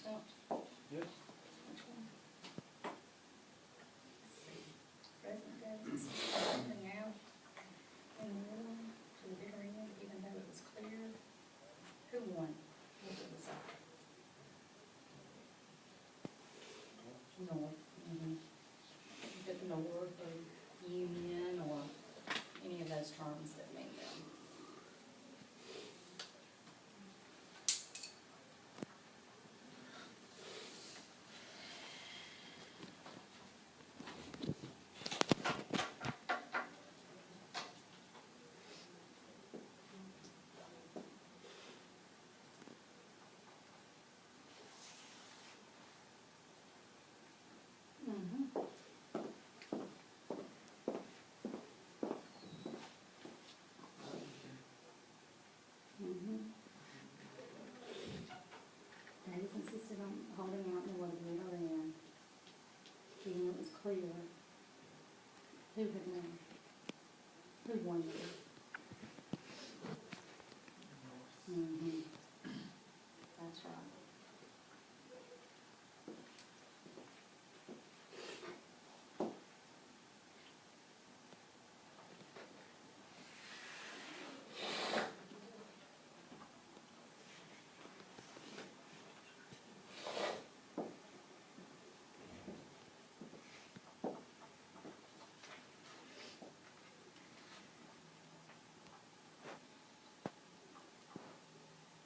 stumped? Yes. Which one? President Davis something out in the middle to the bitter end, even though it was clear. Who won? What did it decide? North. Mm-hmm. But North or Union or any of those terms that mean them. Mm-hmm. Mm-hmm. Davis insisted on holding out the one bitter end, even though it was clear. Who had won? Who won it? Mm-hmm. That's right.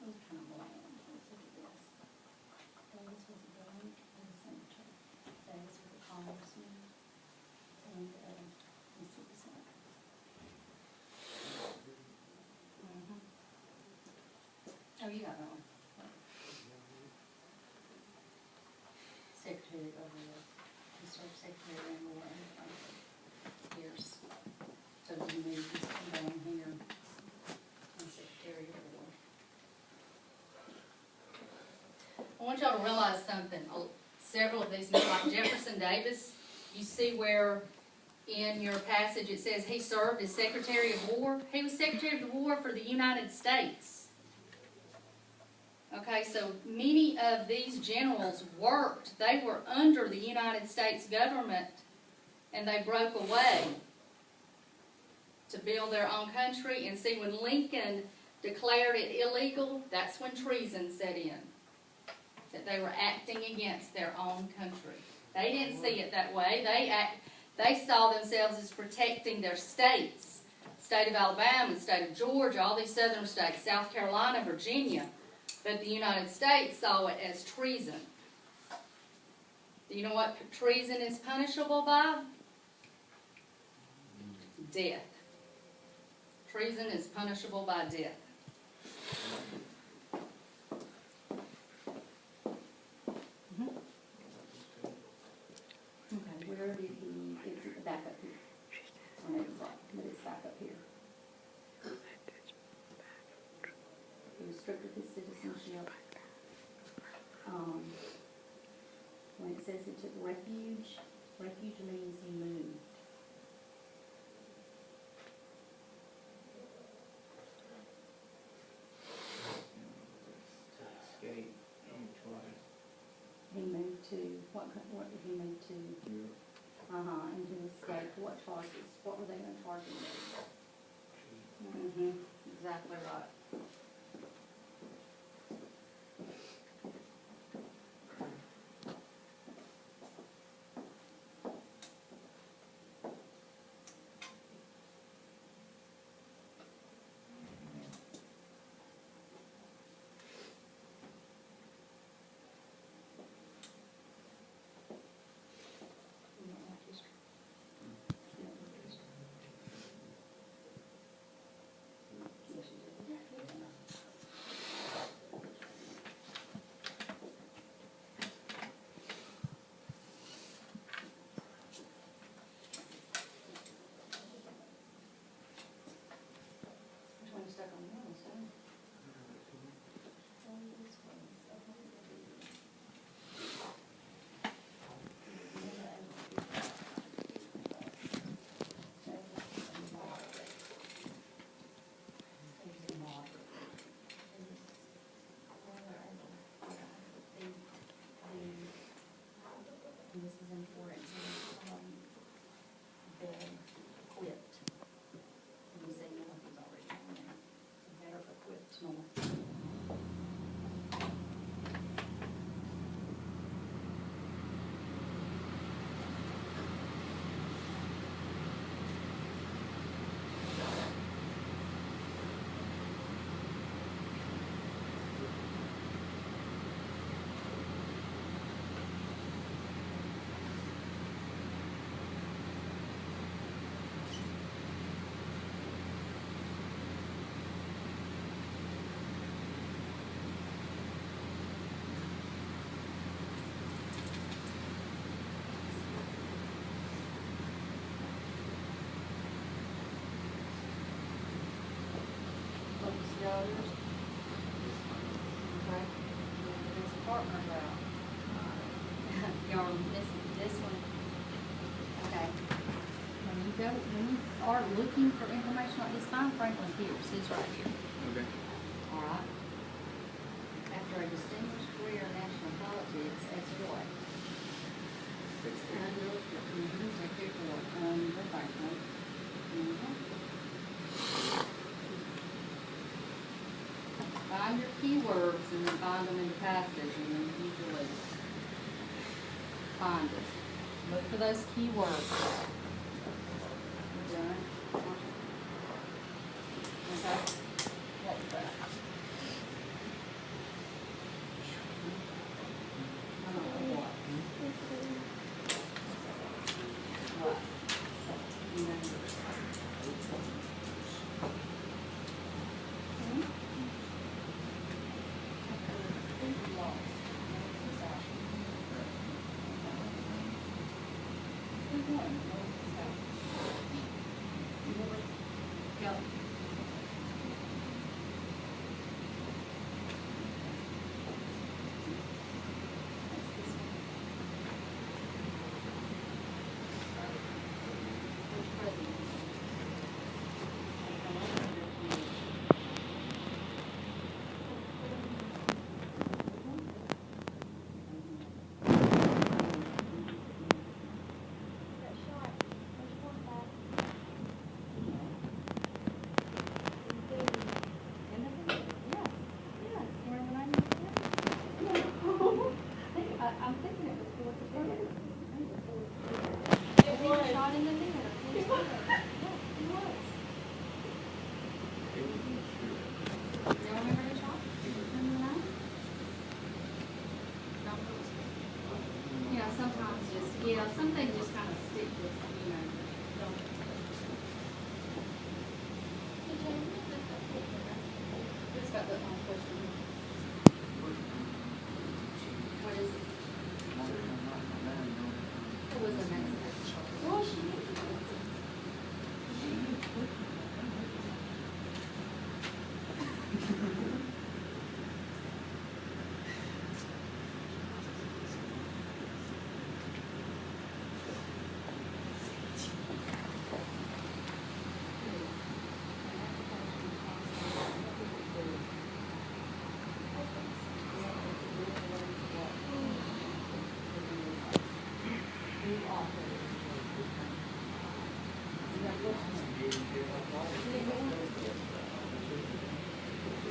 It was kind of bland. Let's look at this. Davis was a blank and a senator. Davis was a congressman and a citizen. Mm-hmm. Oh, you got that one. Secretary of War. He served Secretary of War and years. So you need to come down here and Secretary of War. I want y'all to realize something. Several of these, like Jefferson Davis, you see where in your passage it says he served as Secretary of War. He was Secretary of War for the United States. Okay, so many of these generals worked. They were under the United States government, and they broke away to build their own country. And see, when Lincoln declared it illegal, that's when treason set in. That they were acting against their own country. They didn't see it that way. They saw themselves as protecting their states. State of Alabama, state of Georgia, all these southern states, South Carolina, Virginia. But the United States saw it as treason. Do you know what treason is punishable by? Death. Treason is punishable by death. Okay, where did he, it's back up here. I know it's like, but it's back up here. He was stripped of his citizenship. When it says he took refuge, refuge means he moved. To escape and try. He moved to, what did he move to? And to escape what charges? What were they going to charge him with? Exactly right. Yes, you did. y'all yours? Okay. There's partners out. Y'all missing this one? Okay. When you are looking for information like this, find Franklin Pierce, he's right here. Okay. All right. After a distinguished career in national politics as what? Take your report, the Franklin. Find your keywords and then find them in the passage and then usually find it. Look for those keywords. Done. Okay. What was that? I don't know what. What? Go. I'm thinking it was fourth of February. It was shot in the dinner. It was. It was. Do you remember the shot? Remember the night? No. You know, sometimes some things just kind of stick with, you know. It's got the question. What is it? It was an accident. Well, she did.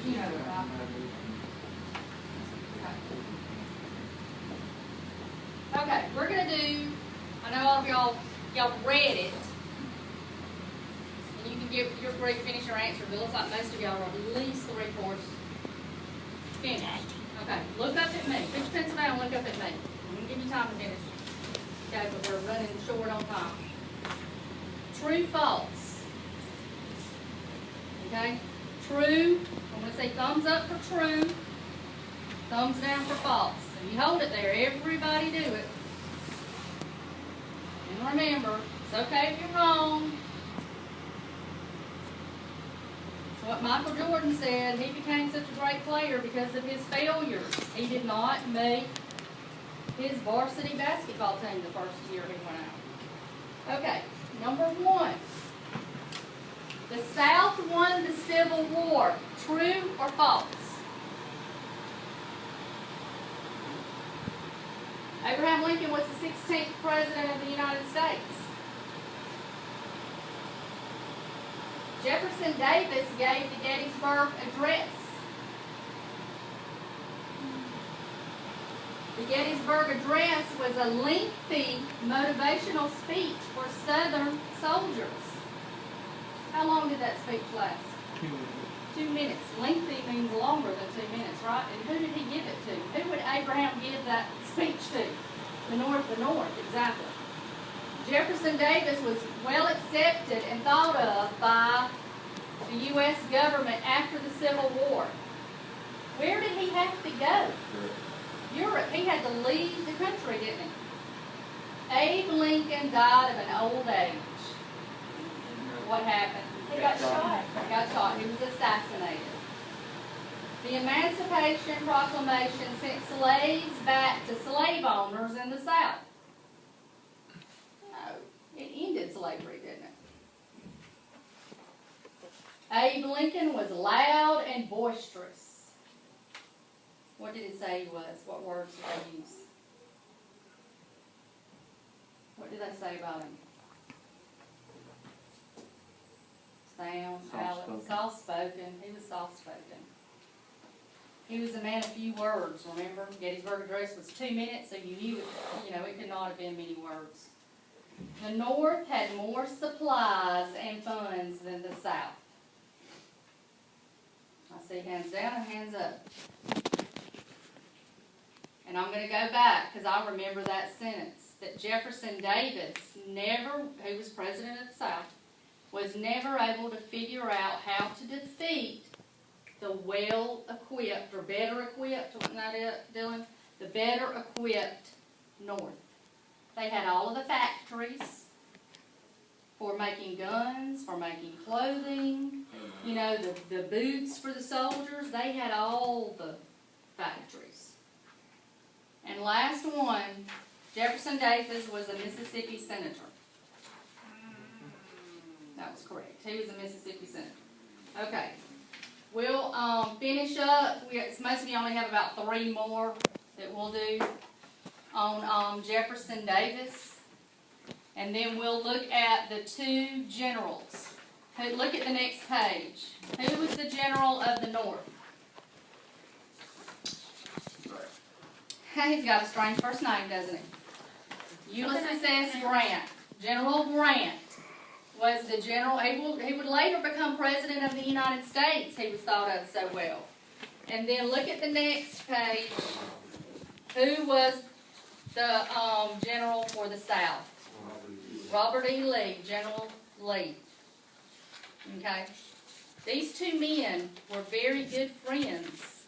You know, okay, we're gonna do, I know all of y'all read it. And you can give your brief, finish your answer, but it looks like most of y'all are at least 3/4 finished. Okay, look up at me. Put your pencil down and look up at me. I'm gonna give you time to finish. Okay, but we're running short on time. True, false. Okay? True, I'm going to say thumbs up for true, thumbs down for false. And you hold it there, everybody do it. And remember, it's okay if you're wrong. It's what Michael Jordan said, he became such a great player because of his failures. He did not make his varsity basketball team the first year he went out. Okay, number 1. The South won the Civil War. True or false? Abraham Lincoln was the 16th President of the United States. Jefferson Davis gave the Gettysburg Address. The Gettysburg Address was a lengthy motivational speech for Southern soldiers. How long did that speech last? 2 minutes. 2 minutes. Lengthy means longer than 2 minutes, right? And who did he give it to? Who would Abraham give that speech to? The North, exactly. Jefferson Davis was well accepted and thought of by the U.S. government after the Civil War. Where did he have to go? Europe. He had to leave the country, didn't he? Abe Lincoln died of an old age. What happened? He got shot. He got shot. He was assassinated. The Emancipation Proclamation sent slaves back to slave owners in the South. No, it ended slavery, didn't it? Abe Lincoln was loud and boisterous. What did it say he was? What words did they use? What did they say about him? Sound, Alex, soft-spoken. He was soft-spoken. He was a man of few words, remember? Gettysburg Address was 2 minutes, so you knew, it could not have been many words. The North had more supplies and funds than the South. I see hands down and hands up. And I'm going to go back, because I remember that sentence, that Jefferson Davis who was president of the South, was never able to figure out how to defeat the well-equipped, or better equipped, wasn't that it, Dylan? The better equipped North. They had all of the factories for making guns, for making clothing, the boots for the soldiers. They had all the factories. And last one, Jefferson Davis was a Mississippi senator. That was correct. He was a Mississippi senator. Okay. We'll finish up. It's supposed to only have about 3 more that we'll do on Jefferson Davis. And then we'll look at the 2 generals. Look at the next page. Who was the general of the North? He's got a strange first name, doesn't he? Ulysses S. Grant. General Grant was the general. He would later become president of the United States. He was thought of so well. And then look at the next page. Who was the general for the South? Robert E. Lee, General Lee. Okay? These 2 men were very good friends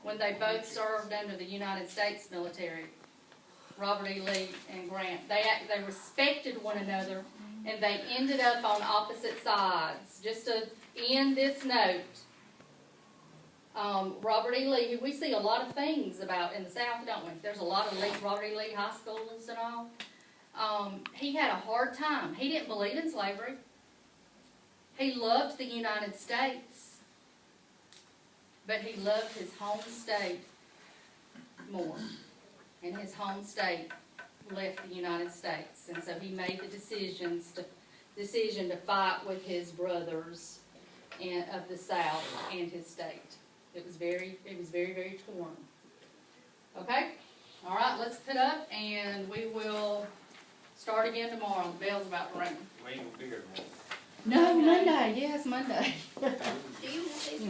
when they both served under the United States military. Robert E. Lee and Grant. They respected one another, and they ended up on opposite sides. Just to end this note, Robert E. Lee, we see a lot of things about in the South, don't we? There's a lot of Robert E. Lee high schools and all. He had a hard time. He didn't believe in slavery. He loved the United States, but he loved his home state more. And his home state left the United States. And so he made the decision to fight with his brothers of the South and his state. It was very, very torn. Okay? All right, let's put up, and we will start again tomorrow. The bell's about to ring. We ain't gonna be here tomorrow. No, Monday. Yes, Monday. Do you want these?